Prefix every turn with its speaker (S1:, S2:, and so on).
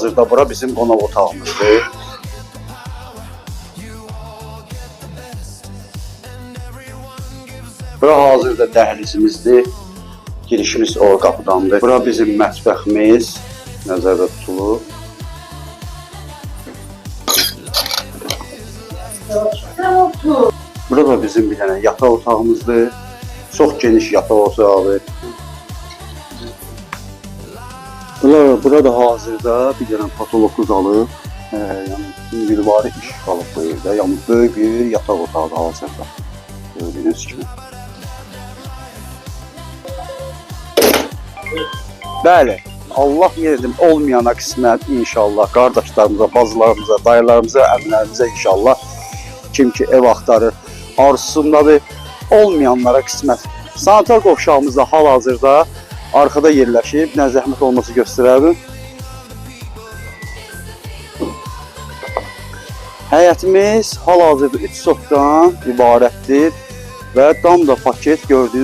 S1: Hazırda bura bizim qonaq otağımızdır. Bura hazırda dəhlizimizdir. Girişimiz o qapıdandır. Bura bizim mətbəximiz nəzərdə tutulur. Bura da bizim bir dənə yataq otağımızdır. Çox geniş yataq otağı. Burada hazırda bir dənə patoloqlu qalıb. Yəni ünvanlı iş qalıb bu evdə. Yəni böyük bir yataq otağı hazırda. Gördüyünüz kimi. Bəli, Allah yerdim olmayana qismət inşallah qardaşlarımıza, bacılarımıza, dayılarımıza, əmlərimizə inşallah kim ki ev axtarır, arzusundadır, olmayanlara qismət. Sanitar qovşağımızda hal-hazırda arkada yerləşib, nə zəhmət olması göstərərdim. Həyətimiz hal-hazırda 3 sotdan ibarətdir və dam da paket gördüyünüz